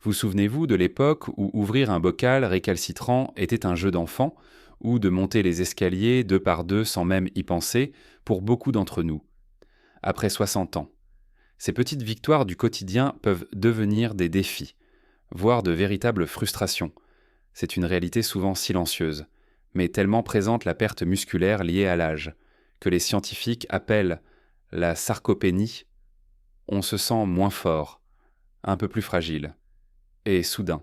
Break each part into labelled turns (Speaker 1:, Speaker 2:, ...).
Speaker 1: Vous souvenez-vous de l'époque où ouvrir un bocal récalcitrant était un jeu d'enfant, ou de monter les escaliers deux par deux sans même y penser, pour beaucoup d'entre nous, après 60 ans? Ces petites victoires du quotidien peuvent devenir des défis, voire de véritables frustrations. C'est une réalité souvent silencieuse, mais tellement présente la perte musculaire liée à l'âge, que les scientifiques appellent la sarcopénie. On se sent moins fort, un peu plus fragile. Et soudain,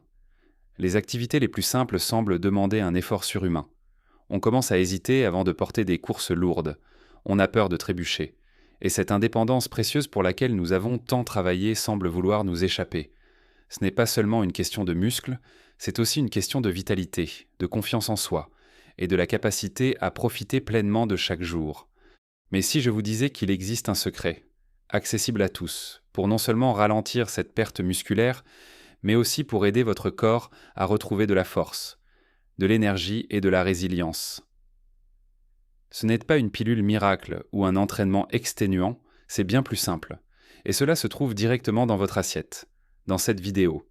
Speaker 1: les activités les plus simples semblent demander un effort surhumain. On commence à hésiter avant de porter des courses lourdes. On a peur de trébucher. Et cette indépendance précieuse pour laquelle nous avons tant travaillé semble vouloir nous échapper. Ce n'est pas seulement une question de muscles, c'est aussi une question de vitalité, de confiance en soi, et de la capacité à profiter pleinement de chaque jour. Mais si je vous disais qu'il existe un secret, accessible à tous, pour non seulement ralentir cette perte musculaire, mais aussi pour aider votre corps à retrouver de la force, de l'énergie et de la résilience. Ce n'est pas une pilule miracle ou un entraînement exténuant, c'est bien plus simple. Et cela se trouve directement dans votre assiette, dans cette vidéo.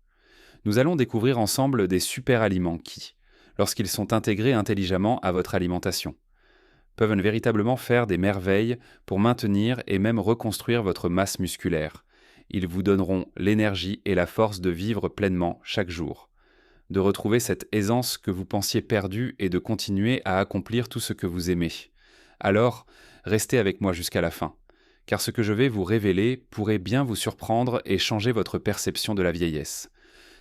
Speaker 1: Nous allons découvrir ensemble des super aliments qui, lorsqu'ils sont intégrés intelligemment à votre alimentation, peuvent véritablement faire des merveilles pour maintenir et même reconstruire votre masse musculaire. Ils vous donneront l'énergie et la force de vivre pleinement chaque jour, de retrouver cette aisance que vous pensiez perdue et de continuer à accomplir tout ce que vous aimez. Alors, restez avec moi jusqu'à la fin, car ce que je vais vous révéler pourrait bien vous surprendre et changer votre perception de la vieillesse,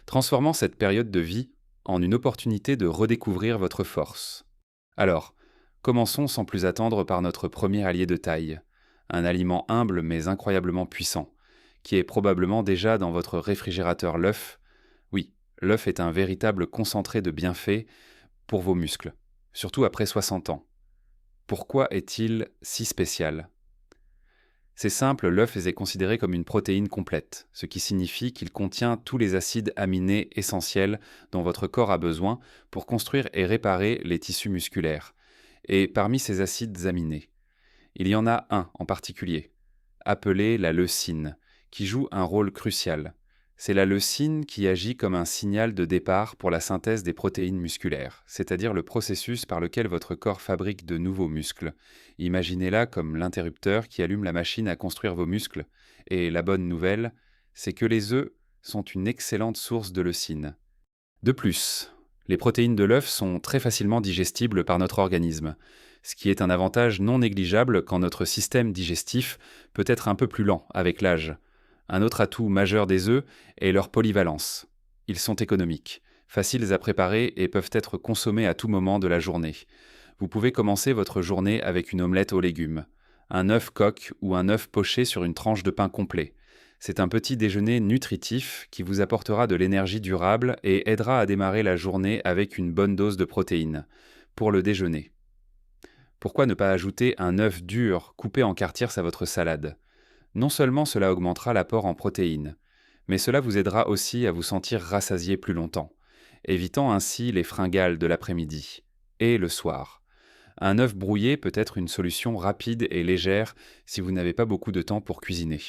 Speaker 1: transformant cette période de vie en une opportunité de redécouvrir votre force. Alors, commençons sans plus attendre par notre premier allié de taille, un aliment humble mais incroyablement puissant, qui est probablement déjà dans votre réfrigérateur, l'œuf. Oui, l'œuf est un véritable concentré de bienfaits pour vos muscles, surtout après 60 ans. Pourquoi est-il si spécial ? C'est simple, l'œuf est considéré comme une protéine complète, ce qui signifie qu'il contient tous les acides aminés essentiels dont votre corps a besoin pour construire et réparer les tissus musculaires. Et parmi ces acides aminés, il y en a un en particulier, appelé la leucine, qui joue un rôle crucial. C'est la leucine qui agit comme un signal de départ pour la synthèse des protéines musculaires, c'est-à-dire le processus par lequel votre corps fabrique de nouveaux muscles. Imaginez-la comme l'interrupteur qui allume la machine à construire vos muscles. Et la bonne nouvelle, c'est que les œufs sont une excellente source de leucine. De plus, les protéines de l'œuf sont très facilement digestibles par notre organisme, ce qui est un avantage non négligeable quand notre système digestif peut être un peu plus lent avec l'âge. Un autre atout majeur des œufs est leur polyvalence. Ils sont économiques, faciles à préparer et peuvent être consommés à tout moment de la journée. Vous pouvez commencer votre journée avec une omelette aux légumes, un œuf coq ou un œuf poché sur une tranche de pain complet. C'est un petit déjeuner nutritif qui vous apportera de l'énergie durable et aidera à démarrer la journée avec une bonne dose de protéines. Pour le déjeuner, pourquoi ne pas ajouter un œuf dur coupé en quartiers à votre salade ? Non seulement cela augmentera l'apport en protéines, mais cela vous aidera aussi à vous sentir rassasié plus longtemps, évitant ainsi les fringales de l'après-midi et le soir. Un œuf brouillé peut être une solution rapide et légère si vous n'avez pas beaucoup de temps pour cuisiner.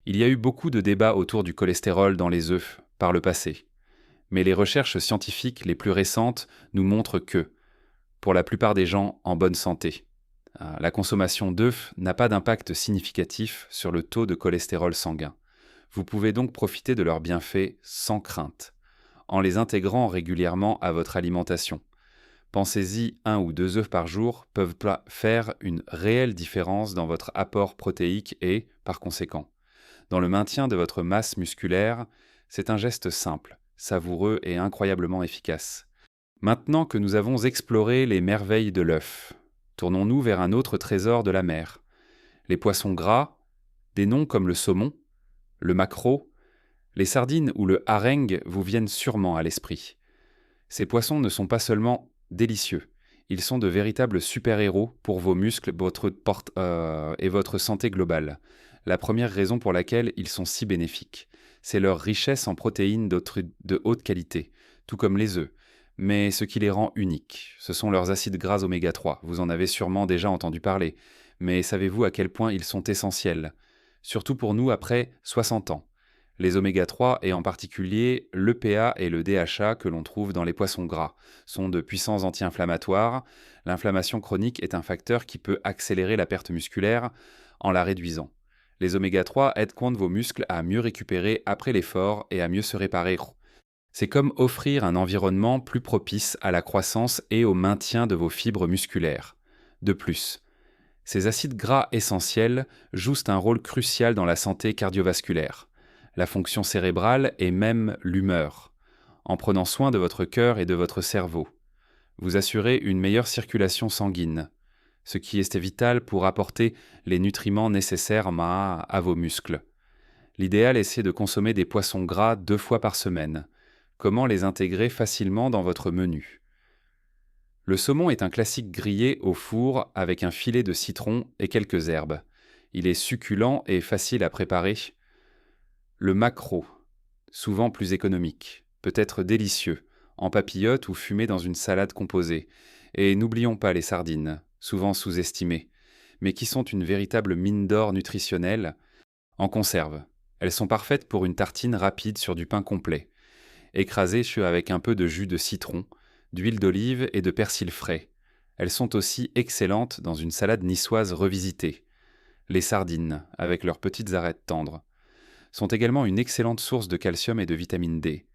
Speaker 1: Il y a eu beaucoup de débats autour du cholestérol dans les œufs par le passé, mais les recherches scientifiques les plus récentes nous montrent que, pour la plupart des gens en bonne santé, la consommation d'œufs n'a pas d'impact significatif sur le taux de cholestérol sanguin. Vous pouvez donc profiter de leurs bienfaits sans crainte, en les intégrant régulièrement à votre alimentation. Pensez-y, 1 ou 2 œufs par jour peuvent faire une réelle différence dans votre apport protéique et, par conséquent, dans le maintien de votre masse musculaire. C'est un geste simple, savoureux et incroyablement efficace. Maintenant que nous avons exploré les merveilles de l'œuf, tournons-nous vers un autre trésor de la mer. Les poissons gras, des noms comme le saumon, le maquereau, les sardines ou le harengue vous viennent sûrement à l'esprit. Ces poissons ne sont pas seulement délicieux, ils sont de véritables super-héros pour vos muscles et votre santé globale. La première raison pour laquelle ils sont si bénéfiques, c'est leur richesse en protéines de haute qualité, tout comme les œufs. Mais ce qui les rend uniques, ce sont leurs acides gras oméga 3. Vous en avez sûrement déjà entendu parler. Mais savez-vous à quel point ils sont essentiels ? Surtout pour nous après 60 ans. Les oméga 3 et en particulier l'EPA et le DHA que l'on trouve dans les poissons gras sont de puissants anti-inflammatoires. L'inflammation chronique est un facteur qui peut accélérer la perte musculaire en la réduisant. Les oméga 3 aident compte vos muscles à mieux récupérer après l'effort et à mieux se réparer. C'est comme offrir un environnement plus propice à la croissance et au maintien de vos fibres musculaires. De plus, ces acides gras essentiels jouent un rôle crucial dans la santé cardiovasculaire, la fonction cérébrale et même l'humeur, en prenant soin de votre cœur et de votre cerveau. Vous assurez une meilleure circulation sanguine, ce qui est vital pour apporter les nutriments nécessaires à vos muscles. L'idéal est de consommer des poissons gras 2 fois par semaine. Comment les intégrer facilement dans votre menu? Le saumon est un classique grillé au four avec un filet de citron et quelques herbes. Il est succulent et facile à préparer. Le maquereau, souvent plus économique, peut être délicieux, en papillote ou fumé dans une salade composée. Et n'oublions pas les sardines, souvent sous-estimées, mais qui sont une véritable mine d'or nutritionnelle. En conserve, elles sont parfaites pour une tartine rapide sur du pain complet, écrasées avec un peu de jus de citron, d'huile d'olive et de persil frais. Elles sont aussi excellentes dans une salade niçoise revisitée. Les sardines, avec leurs petites arêtes tendres, sont également une excellente source de calcium et de vitamine D.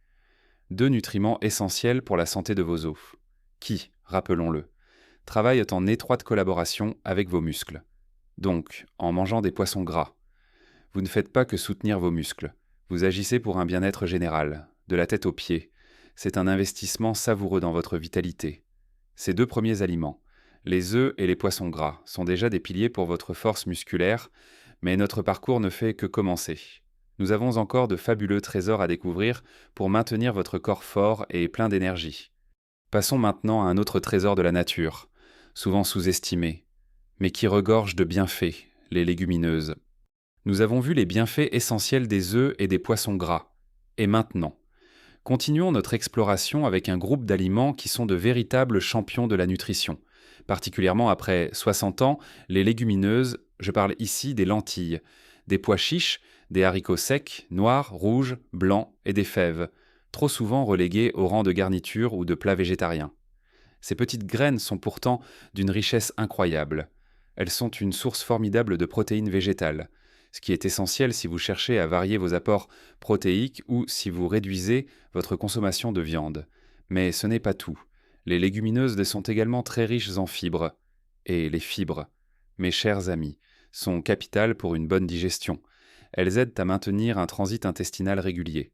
Speaker 1: 2 nutriments essentiels pour la santé de vos os, qui, rappelons-le, travaillent en étroite collaboration avec vos muscles. Donc, en mangeant des poissons gras, vous ne faites pas que soutenir vos muscles, vous agissez pour un bien-être général, de la tête aux pieds. C'est un investissement savoureux dans votre vitalité. Ces 2 premiers aliments, les œufs et les poissons gras, sont déjà des piliers pour votre force musculaire, mais notre parcours ne fait que commencer. Nous avons encore de fabuleux trésors à découvrir pour maintenir votre corps fort et plein d'énergie. Passons maintenant à un autre trésor de la nature, souvent sous-estimé, mais qui regorge de bienfaits, les légumineuses. Nous avons vu les bienfaits essentiels des œufs et des poissons gras. Et maintenant, continuons notre exploration avec un groupe d'aliments qui sont de véritables champions de la nutrition. Particulièrement après 60 ans, les légumineuses, je parle ici des lentilles, des pois chiches, des haricots secs, noirs, rouges, blancs et des fèves, trop souvent relégués au rang de garniture ou de plats végétariens. Ces petites graines sont pourtant d'une richesse incroyable. Elles sont une source formidable de protéines végétales, ce qui est essentiel si vous cherchez à varier vos apports protéiques ou si vous réduisez votre consommation de viande. Mais ce n'est pas tout. Les légumineuses sont également très riches en fibres. Et les fibres, mes chers amis, sont capitales pour une bonne digestion. Elles aident à maintenir un transit intestinal régulier,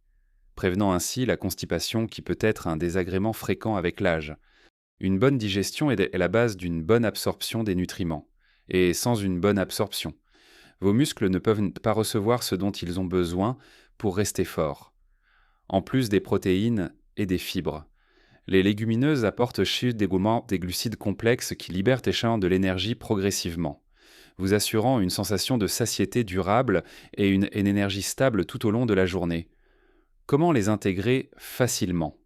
Speaker 1: prévenant ainsi la constipation qui peut être un désagrément fréquent avec l'âge. Une bonne digestion est la base d'une bonne absorption des nutriments. Et sans une bonne absorption, vos muscles ne peuvent pas recevoir ce dont ils ont besoin pour rester forts. En plus des protéines et des fibres, les légumineuses apportent également des glucides complexes qui libèrent et de l'énergie progressivement, vous assurant une sensation de satiété durable et une énergie stable tout au long de la journée. Comment les intégrer facilement?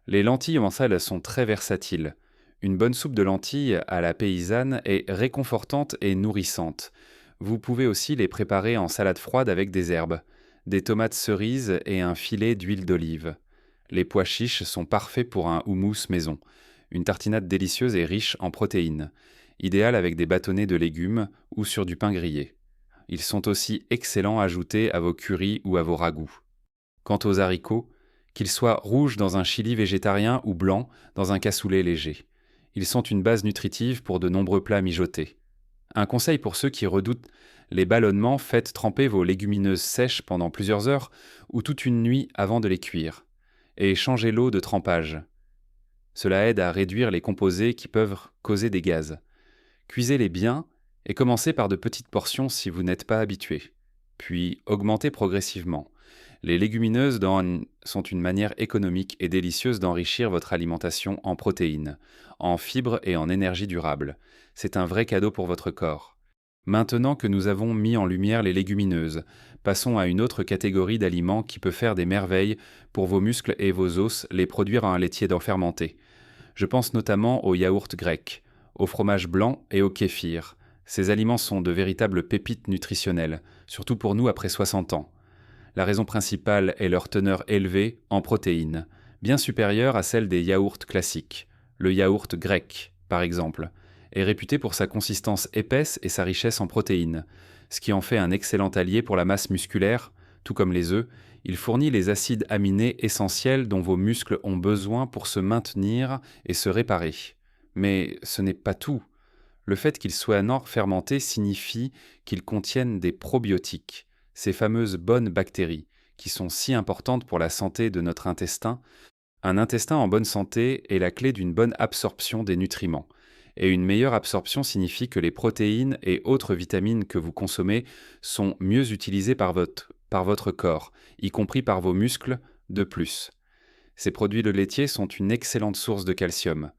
Speaker 1: Les lentilles en salle sont très versatiles. Une bonne soupe de lentilles à la paysanne est réconfortante et nourrissante. Vous pouvez aussi les préparer en salade froide avec des herbes, des tomates cerises et un filet d'huile d'olive. Les pois chiches sont parfaits pour un houmous maison, une tartinade délicieuse et riche en protéines, idéale avec des bâtonnets de légumes ou sur du pain grillé. Ils sont aussi excellents à ajouter à vos currys ou à vos ragoûts. Quant aux haricots, qu'ils soient rouges dans un chili végétarien ou blancs dans un cassoulet léger, ils sont une base nutritive pour de nombreux plats mijotés. Un conseil pour ceux qui redoutent les ballonnements, faites tremper vos légumineuses sèches pendant plusieurs heures ou toute une nuit avant de les cuire, et changez l'eau de trempage. Cela aide à réduire les composés qui peuvent causer des gaz. Cuisez-les bien et commencez par de petites portions si vous n'êtes pas habitué, puis augmentez progressivement. Les légumineuses sont une manière économique et délicieuse d'enrichir votre alimentation en protéines, en fibres et en énergie durable. C'est un vrai cadeau pour votre corps. Maintenant que nous avons mis en lumière les légumineuses, passons à une autre catégorie d'aliments qui peut faire des merveilles pour vos muscles et vos os, les produire en un laitier fermenté. Je pense notamment aux yaourts grecs, au fromage blanc et au kéfir. Ces aliments sont de véritables pépites nutritionnelles, surtout pour nous après 60 ans. La raison principale est leur teneur élevée en protéines, bien supérieure à celle des yaourts classiques. Le yaourt grec, par exemple, est réputé pour sa consistance épaisse et sa richesse en protéines, ce qui en fait un excellent allié pour la masse musculaire. Tout comme les œufs, il fournit les acides aminés essentiels dont vos muscles ont besoin pour se maintenir et se réparer. Mais ce n'est pas tout. Le fait qu'ils soient non fermentés signifie qu'ils contiennent des probiotiques, ces fameuses bonnes bactéries, qui sont si importantes pour la santé de notre intestin. Un intestin en bonne santé est la clé d'une bonne absorption des nutriments. Et une meilleure absorption signifie que les protéines et autres vitamines que vous consommez sont mieux utilisées par votre corps, y compris par vos muscles, de plus. Ces produits laitiers sont une excellente source de calcium,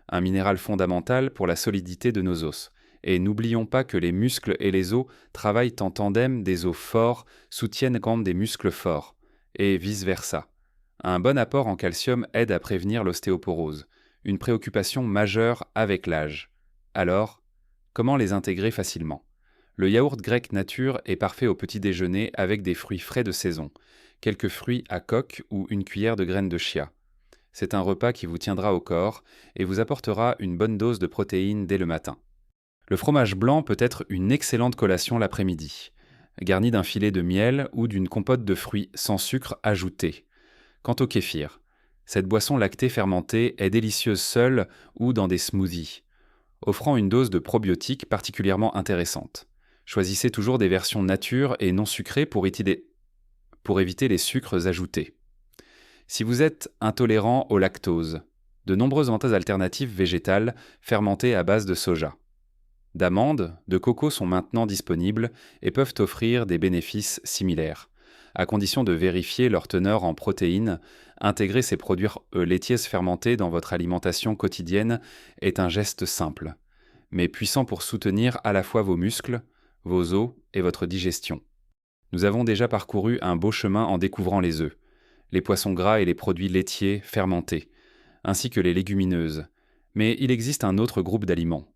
Speaker 1: un minéral fondamental pour la solidité de nos os. Et n'oublions pas que les muscles et les os travaillent en tandem, des os forts soutiennent quand des muscles forts, et vice-versa. Un bon apport en calcium aide à prévenir l'ostéoporose, une préoccupation majeure avec l'âge. Alors, comment les intégrer facilement? Le yaourt grec nature est parfait au petit déjeuner avec des fruits frais de saison, quelques fruits à coque ou une cuillère de graines de chia. C'est un repas qui vous tiendra au corps et vous apportera une bonne dose de protéines dès le matin. Le fromage blanc peut être une excellente collation l'après-midi, garni d'un filet de miel ou d'une compote de fruits sans sucre ajouté. Quant au kéfir, cette boisson lactée fermentée est délicieuse seule ou dans des smoothies, offrant une dose de probiotiques particulièrement intéressante. Choisissez toujours des versions nature et non sucrées pour éviter les sucres ajoutés. Si vous êtes intolérant au lactose, de nombreuses alternatives végétales fermentées à base de soja, d'amandes, de coco sont maintenant disponibles et peuvent offrir des bénéfices similaires. À condition de vérifier leur teneur en protéines, intégrer ces produits laitiers fermentés dans votre alimentation quotidienne est un geste simple, mais puissant pour soutenir à la fois vos muscles, vos os et votre digestion. Nous avons déjà parcouru un beau chemin en découvrant les œufs, les poissons gras et les produits laitiers fermentés, ainsi que les légumineuses. Mais il existe un autre groupe d'aliments.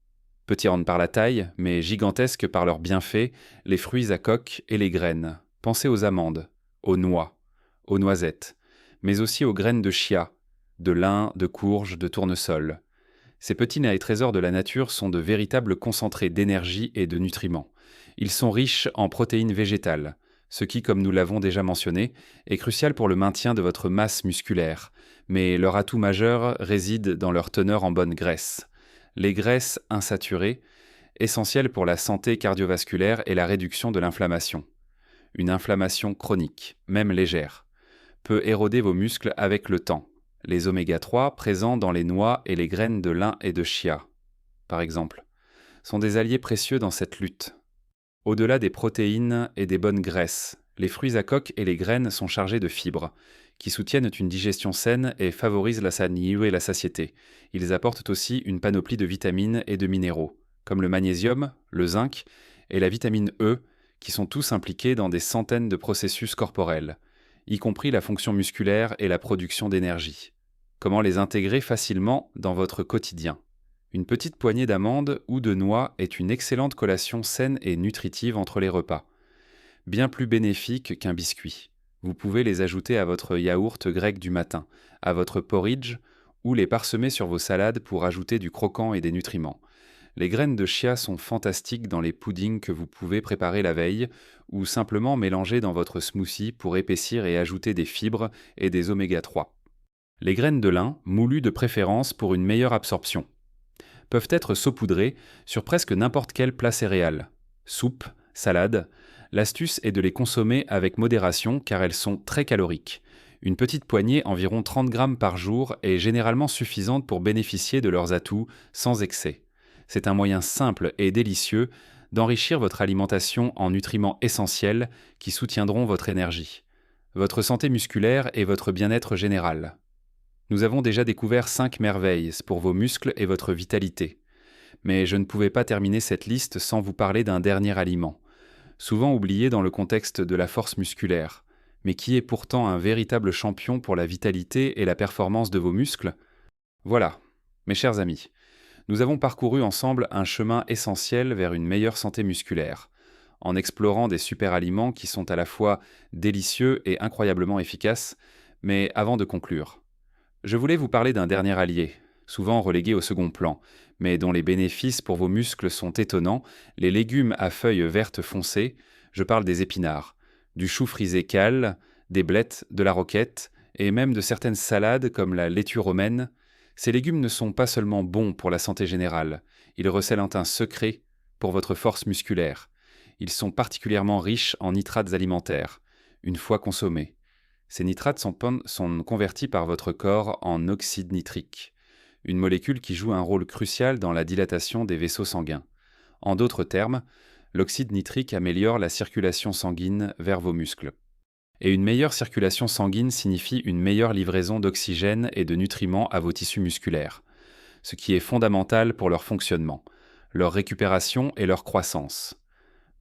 Speaker 1: Petits par la taille, mais gigantesques par leurs bienfaits, les fruits à coque et les graines. Pensez aux amandes, aux noix, aux noisettes, mais aussi aux graines de chia, de lin, de courge, de tournesol. Ces petits trésors de la nature sont de véritables concentrés d'énergie et de nutriments. Ils sont riches en protéines végétales, ce qui, comme nous l'avons déjà mentionné, est crucial pour le maintien de votre masse musculaire, mais leur atout majeur réside dans leur teneur en bonne graisse. Les graisses insaturées, essentielles pour la santé cardiovasculaire et la réduction de l'inflammation. Une inflammation chronique, même légère, peut éroder vos muscles avec le temps. Les oméga 3 présents dans les noix et les graines de lin et de chia, par exemple, sont des alliés précieux dans cette lutte. Au-delà des protéines et des bonnes graisses, les fruits à coque et les graines sont chargés de fibres, qui soutiennent une digestion saine et favorisent la satiété et la satiété. Ils apportent aussi une panoplie de vitamines et de minéraux, comme le magnésium, le zinc et la vitamine E, qui sont tous impliqués dans des centaines de processus corporels, y compris la fonction musculaire et la production d'énergie. Comment les intégrer facilement dans votre quotidien? Une petite poignée d'amandes ou de noix est une excellente collation saine et nutritive entre les repas, bien plus bénéfique qu'un biscuit. Vous pouvez les ajouter à votre yaourt grec du matin, à votre porridge, ou les parsemer sur vos salades pour ajouter du croquant et des nutriments. Les graines de chia sont fantastiques dans les puddings que vous pouvez préparer la veille, ou simplement mélanger dans votre smoothie pour épaissir et ajouter des fibres et des oméga 3. Les graines de lin, moulues de préférence pour une meilleure absorption, peuvent être saupoudrées sur presque n'importe quel plat céréal. Soupe, salade. L'astuce est de les consommer avec modération car elles sont très caloriques. Une petite poignée, environ 30 grammes par jour, est généralement suffisante pour bénéficier de leurs atouts sans excès. C'est un moyen simple et délicieux d'enrichir votre alimentation en nutriments essentiels qui soutiendront votre énergie, votre santé musculaire et votre bien-être général. Nous avons déjà découvert 5 merveilles pour vos muscles et votre vitalité. Mais je ne pouvais pas terminer cette liste sans vous parler d'un dernier aliment, souvent oublié dans le contexte de la force musculaire, mais qui est pourtant un véritable champion pour la vitalité et la performance de vos muscles. Voilà, mes chers amis, nous avons parcouru ensemble un chemin essentiel vers une meilleure santé musculaire. en explorant des super aliments qui sont à la fois délicieux et incroyablement efficaces. Mais avant de conclure, je voulais vous parler d'un dernier allié, souvent relégué au second plan, mais dont les bénéfices pour vos muscles sont étonnants, les légumes à feuilles vertes foncées. Je parle des épinards, du chou frisé cale, des blettes, de la roquette, et même de certaines salades comme la laitue romaine. Ces légumes ne sont pas seulement bons pour la santé générale, ils recèlent un secret pour votre force musculaire. Ils sont particulièrement riches en nitrates alimentaires, une fois consommés. Ces nitrates sont convertis par votre corps en oxyde nitrique, une molécule qui joue un rôle crucial dans la dilatation des vaisseaux sanguins. En d'autres termes, l'oxyde nitrique améliore la circulation sanguine vers vos muscles. Et une meilleure circulation sanguine signifie une meilleure livraison d'oxygène et de nutriments à vos tissus musculaires, ce qui est fondamental pour leur fonctionnement, leur récupération et leur croissance.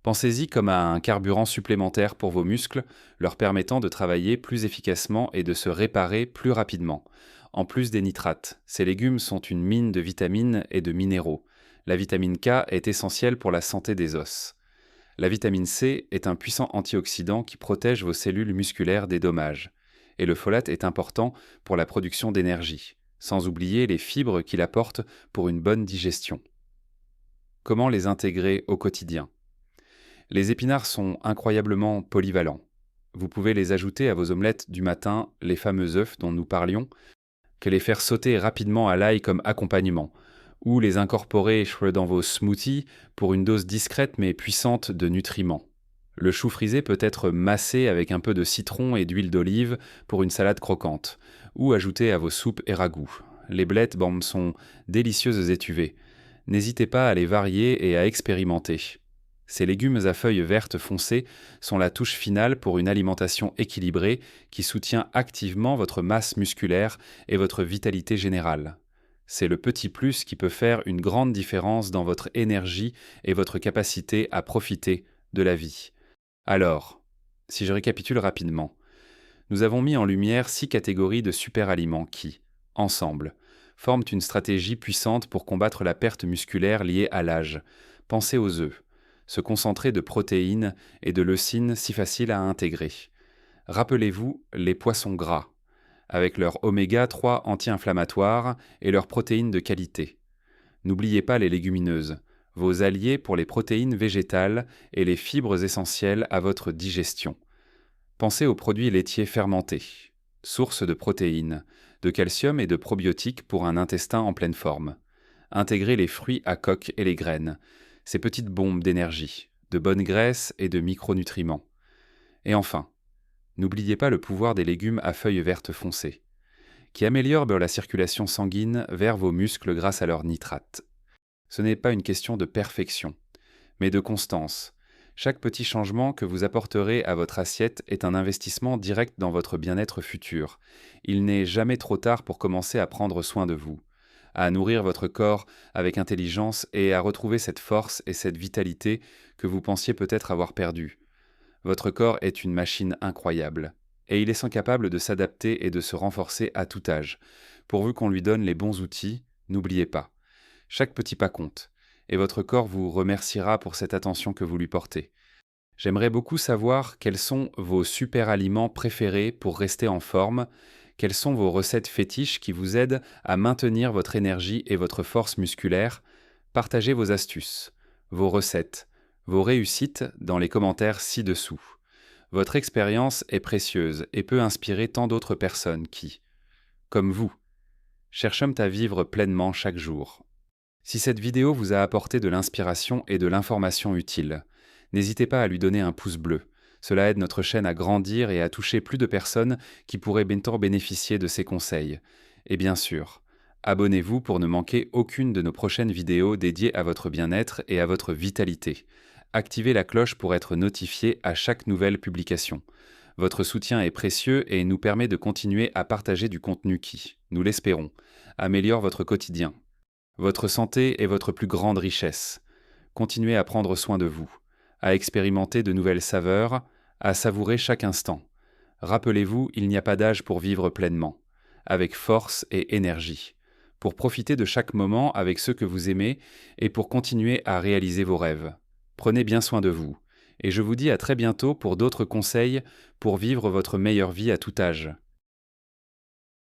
Speaker 1: Pensez-y comme à un carburant supplémentaire pour vos muscles, leur permettant de travailler plus efficacement et de se réparer plus rapidement. En plus des nitrates, ces légumes sont une mine de vitamines et de minéraux. La vitamine K est essentielle pour la santé des os. La vitamine C est un puissant antioxydant qui protège vos cellules musculaires des dommages. Et le folate est important pour la production d'énergie, sans oublier les fibres qu'il apporte pour une bonne digestion. Comment les intégrer au quotidien ? Les épinards sont incroyablement polyvalents. Vous pouvez les ajouter à vos omelettes du matin, les fameux œufs dont nous parlions, que les faire sauter rapidement à l'ail comme accompagnement, ou les incorporer dans vos smoothies pour une dose discrète mais puissante de nutriments. Le chou frisé peut être massé avec un peu de citron et d'huile d'olive pour une salade croquante, ou ajouté à vos soupes et ragoûts. Les blettes sont délicieuses étuvées. N'hésitez pas à les varier et à expérimenter. Ces légumes à feuilles vertes foncées sont la touche finale pour une alimentation équilibrée qui soutient activement votre masse musculaire et votre vitalité générale. C'est le petit plus qui peut faire une grande différence dans votre énergie et votre capacité à profiter de la vie. Alors, si je récapitule rapidement, nous avons mis en lumière 6 catégories de super-aliments qui, ensemble, forment une stratégie puissante pour combattre la perte musculaire liée à l'âge. Pensez aux œufs, ce concentré de protéines et de leucine si facile à intégrer. Rappelez-vous les poissons gras, avec leur oméga 3 anti-inflammatoire et leurs protéines de qualité. N'oubliez pas les légumineuses, vos alliés pour les protéines végétales et les fibres essentielles à votre digestion. Pensez aux produits laitiers fermentés, source de protéines, de calcium et de probiotiques pour un intestin en pleine forme. Intégrez les fruits à coque et les graines, ces petites bombes d'énergie, de bonnes graisses et de micronutriments. Et enfin, n'oubliez pas le pouvoir des légumes à feuilles vertes foncées, qui améliorent la circulation sanguine vers vos muscles grâce à leurs nitrates. Ce n'est pas une question de perfection, mais de constance. Chaque petit changement que vous apporterez à votre assiette est un investissement direct dans votre bien-être futur. Il n'est jamais trop tard pour commencer à prendre soin de vous, à nourrir votre corps avec intelligence et à retrouver cette force et cette vitalité que vous pensiez peut-être avoir perdue. Votre corps est une machine incroyable, et il est capable de s'adapter et de se renforcer à tout âge. Pourvu qu'on lui donne les bons outils, n'oubliez pas. Chaque petit pas compte, et votre corps vous remerciera pour cette attention que vous lui portez. J'aimerais beaucoup savoir quels sont vos super aliments préférés pour rester en forme, quelles sont vos recettes fétiches qui vous aident à maintenir votre énergie et votre force musculaire. Partagez vos astuces, vos recettes, vos réussites dans les commentaires ci-dessous. Votre expérience est précieuse et peut inspirer tant d'autres personnes qui, comme vous, cherchent à vivre pleinement chaque jour. Si cette vidéo vous a apporté de l'inspiration et de l'information utile, n'hésitez pas à lui donner un pouce bleu. Cela aide notre chaîne à grandir et à toucher plus de personnes qui pourraient bientôt bénéficier de ces conseils. Et bien sûr, abonnez-vous pour ne manquer aucune de nos prochaines vidéos dédiées à votre bien-être et à votre vitalité. Activez la cloche pour être notifié à chaque nouvelle publication. Votre soutien est précieux et nous permet de continuer à partager du contenu qui, nous l'espérons, améliore votre quotidien. Votre santé est votre plus grande richesse. Continuez à prendre soin de vous, à expérimenter de nouvelles saveurs, à savourer chaque instant. Rappelez-vous, il n'y a pas d'âge pour vivre pleinement, avec force et énergie, pour profiter de chaque moment avec ceux que vous aimez et pour continuer à réaliser vos rêves. Prenez bien soin de vous, et je vous dis à très bientôt pour d'autres conseils pour vivre votre meilleure vie à tout âge.